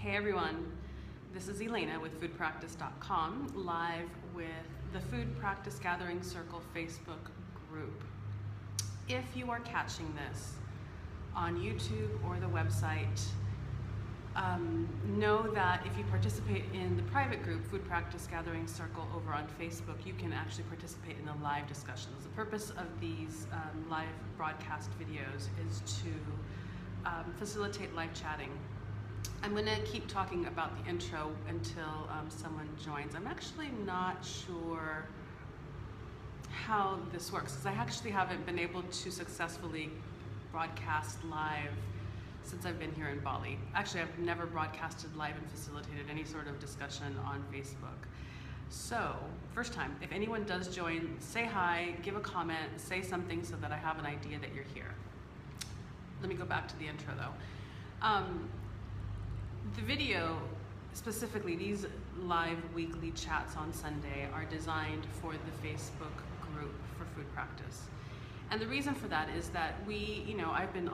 Hey everyone, this is Elena with foodpractice.com, live with the Food Practice Gathering Circle Facebook group. If you are catching this on YouTube or the website, know that if you participate in the private group, Food Practice Gathering Circle over on Facebook, you can actually participate in the live discussions. The purpose of these live broadcast videos is to facilitate live chatting. I'm going to keep talking about the intro until someone joins. I'm actually not sure how this works because I actually haven't been able to successfully broadcast live since I've been here in Bali. Actually, I've never broadcasted live and facilitated any sort of discussion on Facebook. So, first time, if anyone does join, say hi, give a comment, say something so that I have an idea that you're here. Let me go back to the intro though. The video, specifically these live weekly chats on Sunday, are designed for the Facebook group for Food Practice. And the reason for that is that I've been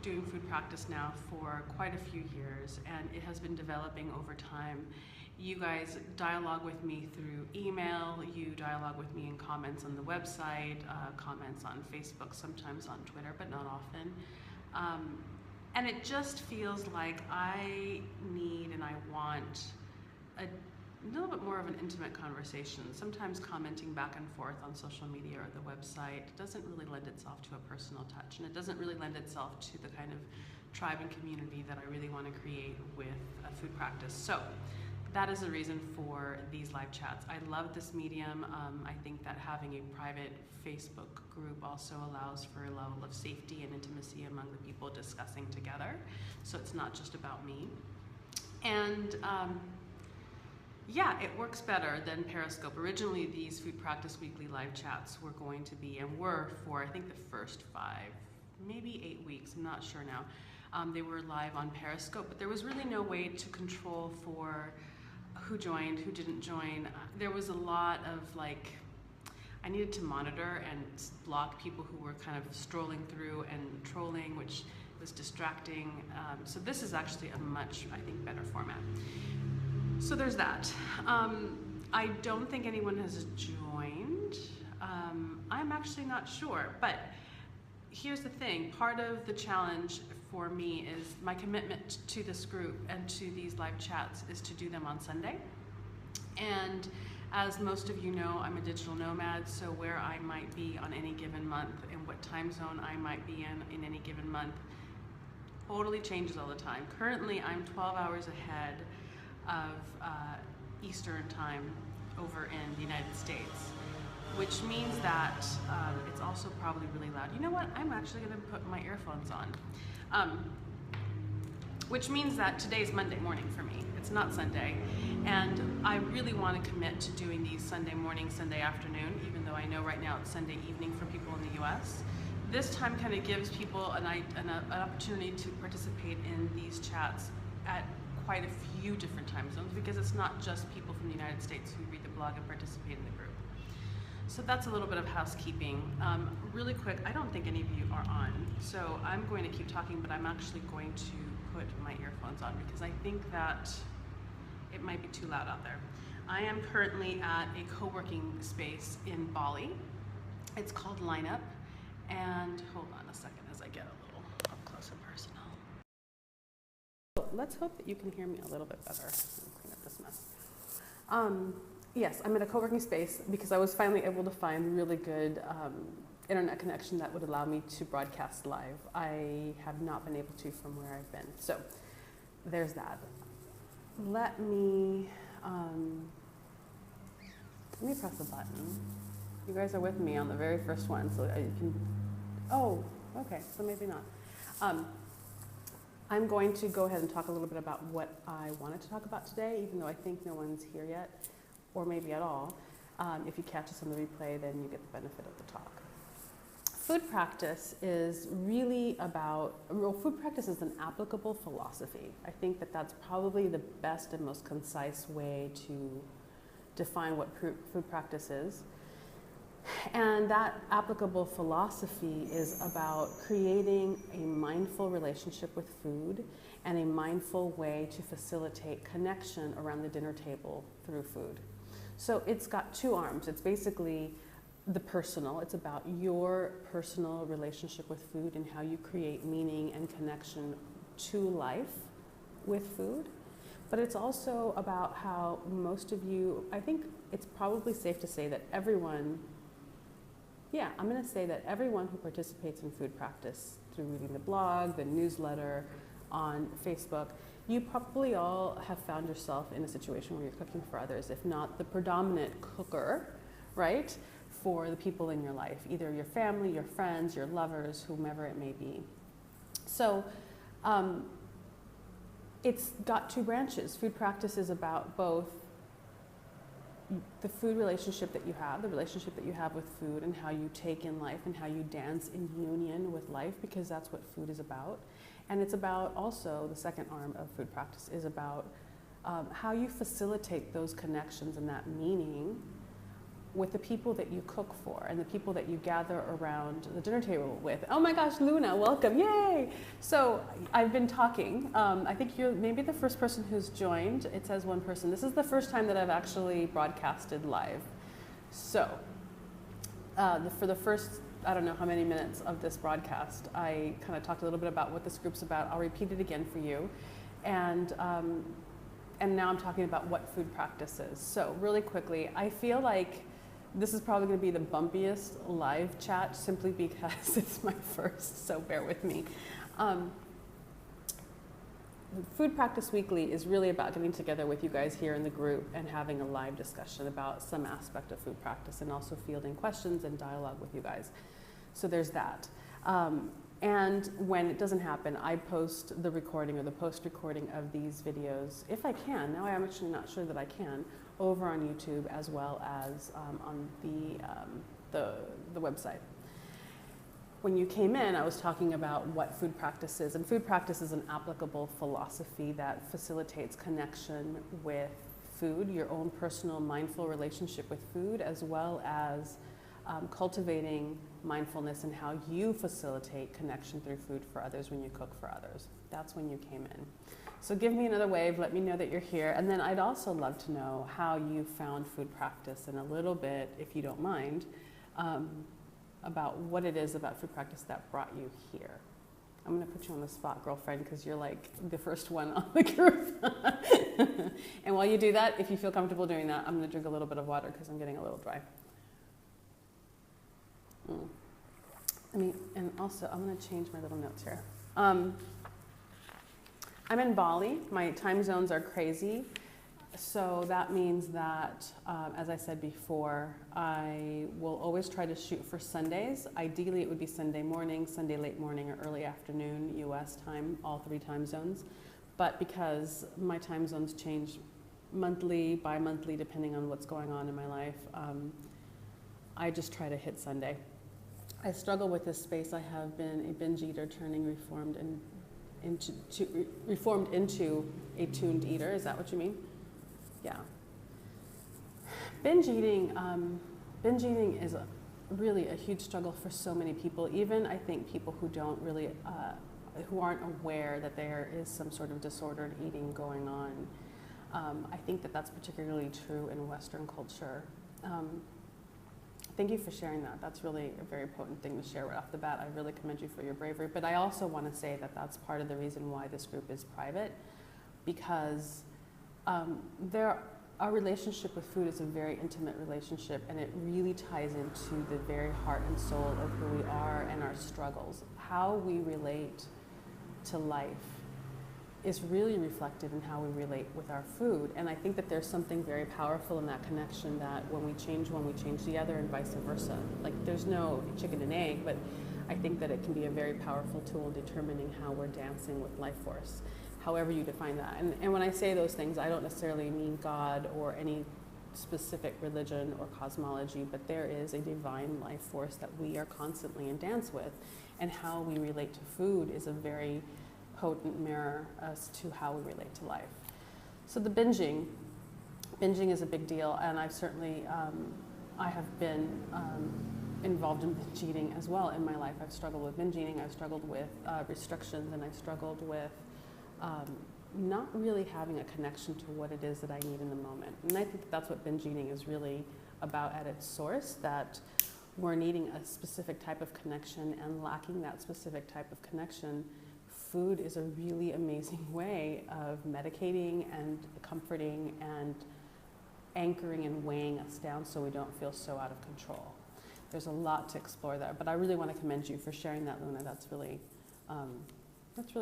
doing Food Practice now for quite a few years, and it has been developing over time. You guys dialogue with me through email, you dialogue with me in comments on the website, comments on Facebook, sometimes on Twitter, but not often. And it just feels like I need and I want a little bit more of an intimate conversation. Sometimes commenting back and forth on social media or the website doesn't really lend itself to a personal touch, and it doesn't really lend itself to the kind of tribe and community that I really want to create with Food Practice. So that is the reason for these live chats. I love this medium. I think that having a private Facebook group also allows for a level of safety and intimacy among the people discussing together. So it's not just about me. And yeah, it works better than Periscope. Originally, these Food Practice weekly live chats were going to be, and were for, I think, the first 5, maybe 8 weeks, I'm not sure now. They were live on Periscope, but there was really no way to control for who joined, who didn't join. There was a lot of I needed to monitor and block people who were kind of strolling through and trolling, which was distracting. So this is actually a much, I think, better format. So there's that. I don't think anyone has joined. I'm actually not sure, but here's the thing. Part of the challenge for me is my commitment to this group and to these live chats is to do them on Sunday. And as most of you know, I'm a digital nomad, so where I might be on any given month and what time zone I might be in any given month totally changes all the time. Currently, I'm 12 hours ahead of Eastern time over in the United States, which means that it's also probably really loud. You know what? I'm actually going to put my earphones on. Which means that today's Monday morning for me. It's not Sunday. And I really want to commit to doing these Sunday morning, Sunday afternoon, even though I know right now it's Sunday evening for people in the US. This time kind of gives people an opportunity to participate in these chats at quite a few different time zones, because it's not just people from the United States who read the blog and participate in the group. So that's a little bit of housekeeping. Really quick, I don't think any of you are on, so I'm going to keep talking, but I'm actually going to put my earphones on because I think that it might be too loud out there. I am currently at a co-working space in Bali. It's called Lineup, and hold on a second as I get a little up close and personal. Let's hope that you can hear me a little bit better. Let me clean up this mess. Yes, I'm at a co-working space because I was finally able to find really good internet connection that would allow me to broadcast live. I have not been able to from where I've been. So there's that. Let me press a button. You guys are with me on the very first one, so you can, oh, okay, so maybe not. I'm going to go ahead and talk a little bit about what I wanted to talk about today, even though I think no one's here yet, or maybe at all. If you catch us on the replay, then you get the benefit of the talk. Food practice is really about, food practice is an applicable philosophy. I think that that's probably the best and most concise way to define what food practice is. And that applicable philosophy is about creating a mindful relationship with food and a mindful way to facilitate connection around the dinner table through food. So it's got two arms. It's basically the personal. It's about your personal relationship with food and how you create meaning and connection to life with food. But it's also about how most of you, I think it's probably safe to say that everyone, I'm going to say that everyone who participates in food practice through reading the blog, the newsletter, on Facebook, you probably all have found yourself in a situation where you're cooking for others, if not the predominant cooker, right, for the people in your life, either your family, your friends, your lovers, whomever it may be. So it's got two branches. Food practice is about both the food relationship that you have, the relationship that you have with food and how you take in life and how you dance in union with life, because that's what food is about. And it's about also, the second arm of food practice is about how you facilitate those connections and that meaning with the people that you cook for and the people that you gather around the dinner table with. Oh my gosh, Luna, welcome, yay! So I've been talking, I think you're maybe the first person who's joined. It says one person. This is the first time that I've actually broadcasted live. So for the first, I don't know how many minutes of this broadcast, I kind of talked a little bit about what this group's about. I'll repeat it again for you. And now I'm talking about what food practice is. So really quickly, I feel like this is probably going to be the bumpiest live chat simply because it's my first, so bear with me. Food Practice Weekly is really about getting together with you guys here in the group and having a live discussion about some aspect of food practice and also fielding questions and dialogue with you guys. So there's that. And when it doesn't happen, I post the recording or the post-recording of these videos, if I can. Now I'm actually not sure that I can, over on YouTube as well as on the website. When you came in, I was talking about what food practice is, and food practice is an applicable philosophy that facilitates connection with food, your own personal mindful relationship with food, as well as cultivating mindfulness and how you facilitate connection through food for others when you cook for others. That's when you came in. So give me another wave, let me know that you're here, and then I'd also love to know how you found food practice and a little bit, if you don't mind, about what it is about food practice that brought you here. I'm going to put you on the spot, girlfriend, because you're like the first one on the group. And while you do that, if you feel comfortable doing that, I'm going to drink a little bit of water because I'm getting a little dry. And also, I'm going to change my little notes here. I'm in Bali. My time zones are crazy. So that means that, as I said before, I will always try to shoot for Sundays. Ideally, it would be Sunday morning, Sunday late morning, or early afternoon, US time, all three time zones. But because my time zones change monthly, bi-monthly, depending on what's going on in my life, I just try to hit Sunday. I struggle with this space. I have been a binge eater turning reformed into a tuned eater. Is that what you mean? Yeah. Binge eating is really a huge struggle for so many people. Even I think people who don't really, who aren't aware that there is some sort of disordered eating going on. I think that that's particularly true in Western culture. Thank you for sharing that. That's really a very potent thing to share right off the bat. I really commend you for your bravery. But I also want to say that that's part of the reason why this group is private, because our relationship with food is a very intimate relationship, and it really ties into the very heart and soul of who we are and our struggles. How we relate to life is really reflected in how we relate with our food. And I think that there's something very powerful in that connection, that when we change one, we change the other, and vice versa. Like, there's no chicken and egg, but I think that it can be a very powerful tool in determining how we're dancing with life force, however you define that. And when I say those things, I don't necessarily mean God or any specific religion or cosmology, but there is a divine life force that we are constantly in dance with, and how we relate to food is a very potent mirror as to how we relate to life. So the binging is a big deal, and I've certainly, I have been involved in binge eating as well in my life. I've struggled with binge eating, I've struggled with restrictions, and I've struggled with not really having a connection to what it is that I need in the moment. And I think that's what binge eating is really about at its source, that we're needing a specific type of connection, and lacking that specific type of connection, food is a really amazing way of medicating and comforting and anchoring and weighing us down so we don't feel so out of control. There's a lot to explore there, but I really want to commend you for sharing that, Luna. That's really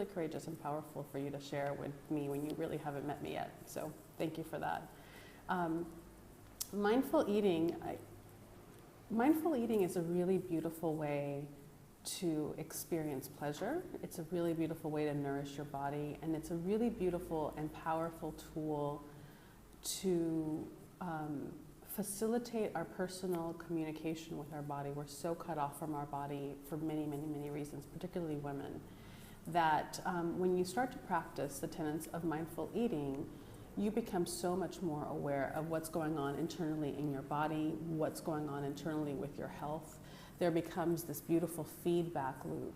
courageous and powerful for you to share with me when you really haven't met me yet. So thank you for that. Mindful eating is a really beautiful way to experience pleasure. It's a really beautiful way to nourish your body, and it's a really beautiful and powerful tool to facilitate our personal communication with our body. We're so cut off from our body for many, many, many reasons, particularly women, that when you start to practice the tenets of mindful eating, you become so much more aware of what's going on internally in your body, what's going on internally with your health. There becomes this beautiful feedback loop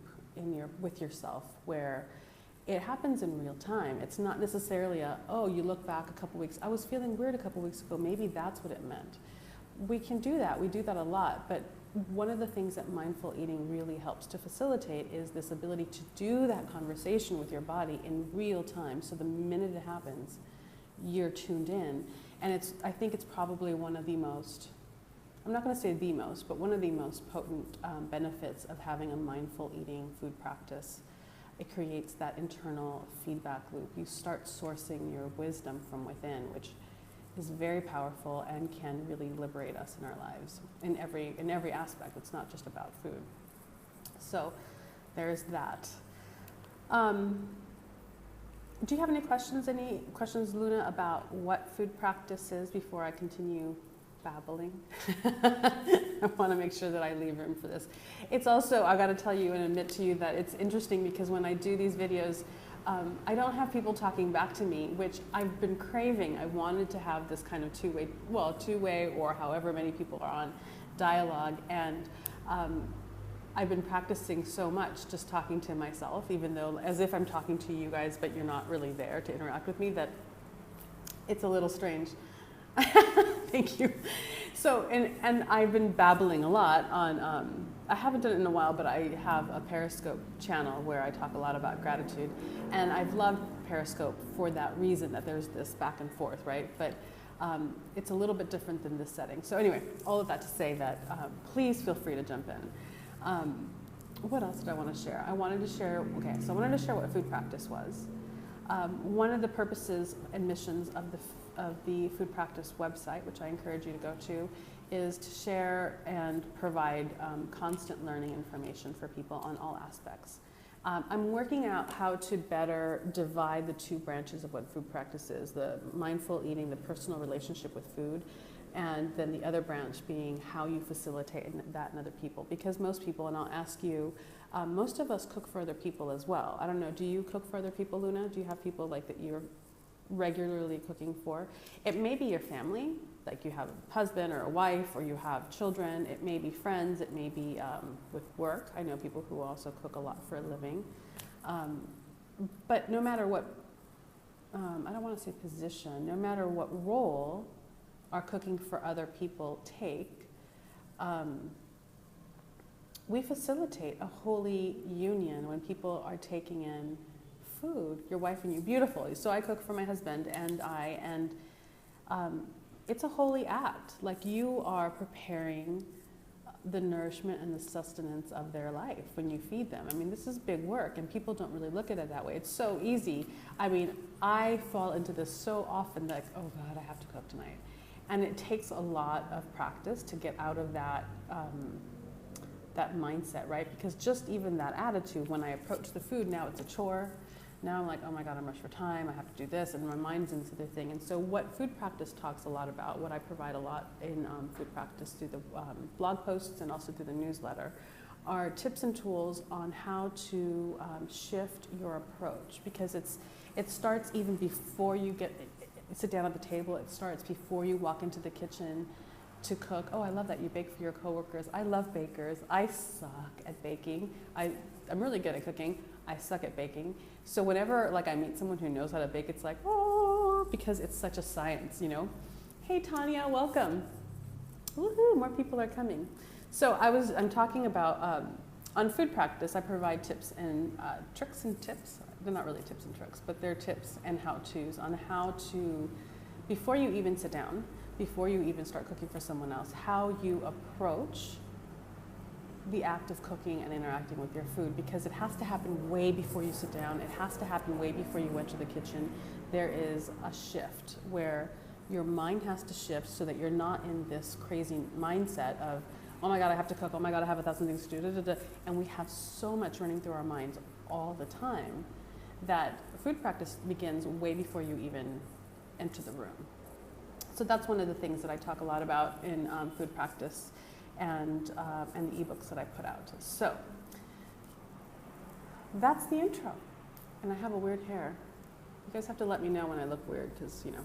with yourself where it happens in real time. It's not necessarily you look back a couple weeks, I was feeling weird a couple weeks ago, maybe that's what it meant. We can do that, we do that a lot, but one of the things that mindful eating really helps to facilitate is this ability to do that conversation with your body in real time. So the minute it happens, you're tuned in. And I think it's probably one of the most, I'm not going to say the most, but one of the most potent benefits of having a mindful eating food practice. It creates that internal feedback loop. You start sourcing your wisdom from within, which is very powerful and can really liberate us in our lives in every aspect. It's not just about food. So there's that. Do you have any questions, Luna, about what food practice is before I continue babbling? I want to make sure that I leave room for this. It's also, I got to tell you and admit to you that it's interesting because when I do these videos, I don't have people talking back to me, which I've been craving. I wanted to have this kind of two-way or however many people are on dialogue, and I've been practicing so much just talking to myself, even though as if I'm talking to you guys, but you're not really there to interact with me, that it's a little strange. Thank you. So, and I've been babbling a lot on, I haven't done it in a while, but I have a Periscope channel where I talk a lot about gratitude. And I've loved Periscope for that reason, that there's this back and forth, right? But it's a little bit different than this setting. So anyway, all of that to say that please feel free to jump in. What else did I want to share? I wanted to share what food practice was. One of the purposes and missions of the Food Practice website, which I encourage you to go to, is to share and provide constant learning information for people on all aspects. I'm working out how to better divide the two branches of what food practice is, the mindful eating, the personal relationship with food, and then the other branch being how you facilitate that in other people. Because most people, and I'll ask you, most of us cook for other people as well. I don't know, do you cook for other people, Luna? Do you have people like that you're regularly cooking for? It may be your family, like you have a husband or a wife, or you have children. It may be friends, it may be with work. I know people who also cook a lot for a living. But no matter what, I don't want to say position, no matter what role our cooking for other people take, we facilitate a holy union when people are taking in food, your wife and you, beautiful. So I cook for my husband and it's a holy act. Like you are preparing the nourishment and the sustenance of their life when you feed them. I mean, this is big work and people don't really look at it that way. It's so easy. I mean, I fall into this so often, like, oh God, I have to cook tonight. And it takes a lot of practice to get out of that that mindset, right? Because just even that attitude, when I approach the food, now it's a chore. Now I'm like, oh my God, I'm rushed for time, I have to do this, and my mind's in this other thing. And so what food practice talks a lot about, what I provide a lot in food practice through the blog posts and also through the newsletter, are tips and tools on how to shift your approach. Because it starts even before you sit down at the table. It starts before you walk into the kitchen. to cook. Oh, I love that you bake for your coworkers. I love bakers. I suck at baking. I'm really good at cooking. I suck at baking. So whenever like I meet someone who knows how to bake, it's like, oh, because it's such a science, you know. Hey Tanya, welcome. Woohoo, more people are coming. So I'm talking about, on food practice, I provide tips and tricks and tips. They're not really tips and tricks, but they're tips and how-tos on how to, before you even sit down, before you even start cooking for someone else, how you approach the act of cooking and interacting with your food, because it has to happen way before you sit down. It has to happen way before you enter the kitchen. There is a shift where your mind has to shift so that you're not in this crazy mindset of, oh my God, I have to cook. Oh my God, I have 1,000 things to do. Da, da, da. And we have so much running through our minds all the time that food practice begins way before you even enter the room. So that's one of the things that I talk a lot about in food practice and the ebooks that I put out. So that's the intro. And I have a weird hair. You guys have to let me know when I look weird, because, you know.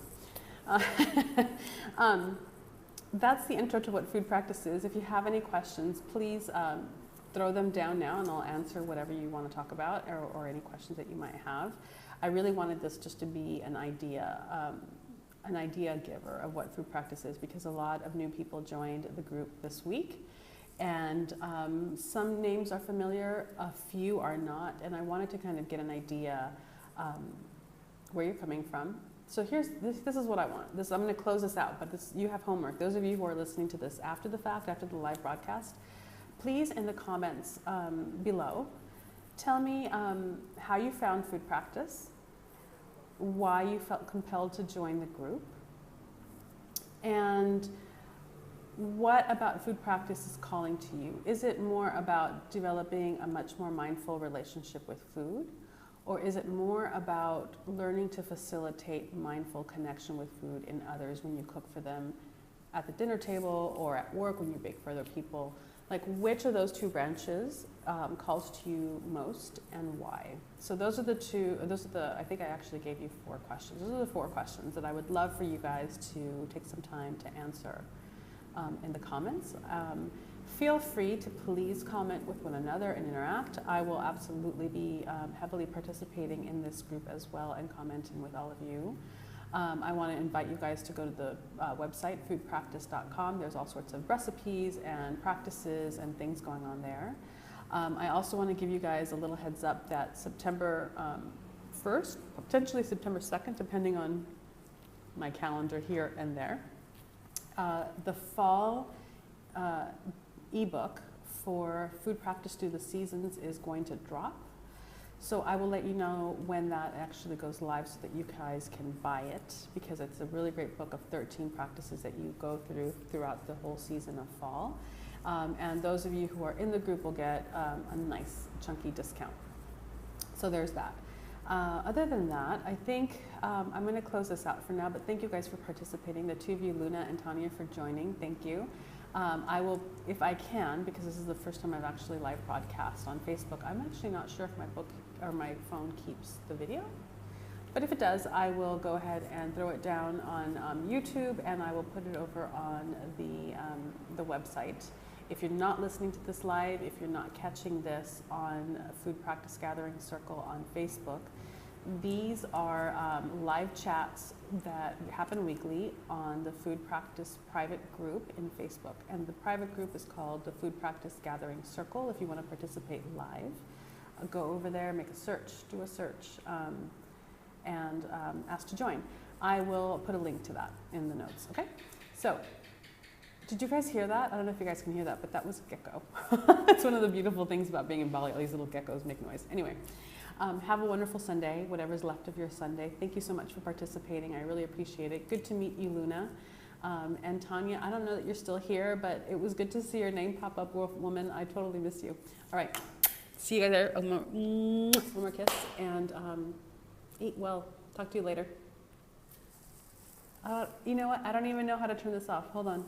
That's the intro to what food practice is. If you have any questions, please throw them down now and I'll answer whatever you want to talk about, or any questions that you might have. I really wanted this just to be an idea giver of what food practice is, because a lot of new people joined the group this week, and some names are familiar, a few are not, and I wanted to kind of get an idea where you're coming from. So this is what I want. I'm going to close this out, but you have homework. Those of you who are listening to this after the fact, after the live broadcast, please in the comments below, tell me how you found food practice, why you felt compelled to join the group, and what about food practice is calling to you. Is it more about developing a much more mindful relationship with food? Or is it more about learning to facilitate mindful connection with food in others when you cook for them at the dinner table or at work when you bake for other people? Like, which of those two branches calls to you most, and why? So those are I think I actually gave you 4 questions. Those are the 4 questions that I would love for you guys to take some time to answer in the comments. Feel free to please comment with one another and interact. I will absolutely be heavily participating in this group as well and commenting with all of you. I want to invite you guys to go to the website, foodpractice.com. There's all sorts of recipes and practices and things going on there. I also want to give you guys a little heads up that September 1st, potentially September 2nd, depending on my calendar here and there, the fall ebook for Food Practice Through the Seasons is going to drop. So I will let you know when that actually goes live so that you guys can buy it, because it's a really great book of 13 practices that you go through throughout the whole season of fall. And those of you who are in the group will get a nice chunky discount. So there's that. Other than that, I think I'm going to close this out for now, but thank you guys for participating. The 2 of you, Luna and Tanya, for joining. Thank you. I will, if I can, because this is the first time I've actually live broadcast on Facebook. I'm actually not sure if my book or my phone keeps the video, but if it does, I will go ahead and throw it down on YouTube, and I will put it over on the website. If you're not listening to this live, if you're not catching this on Food Practice Gathering Circle on Facebook, these are live chats that happen weekly on the Food Practice private group in Facebook. And the private group is called the Food Practice Gathering Circle. If you want to participate live, go over there, make a search, do a search, and ask to join. I will put a link to that in the notes, okay? So, did you guys hear that? I don't know if you guys can hear that, but that was a gecko. That's one of the beautiful things about being in Bali. All these little geckos make noise. Anyway. Have a wonderful Sunday, whatever's left of your Sunday. Thank you so much for participating. I really appreciate it. Good to meet you, Luna. And Tanya, I don't know that you're still here, but it was good to see your name pop up, Wolf Woman. I totally miss you. All right. See you guys there. One more kiss. And eat well. Talk to you later. You know what? I don't even know how to turn this off. Hold on.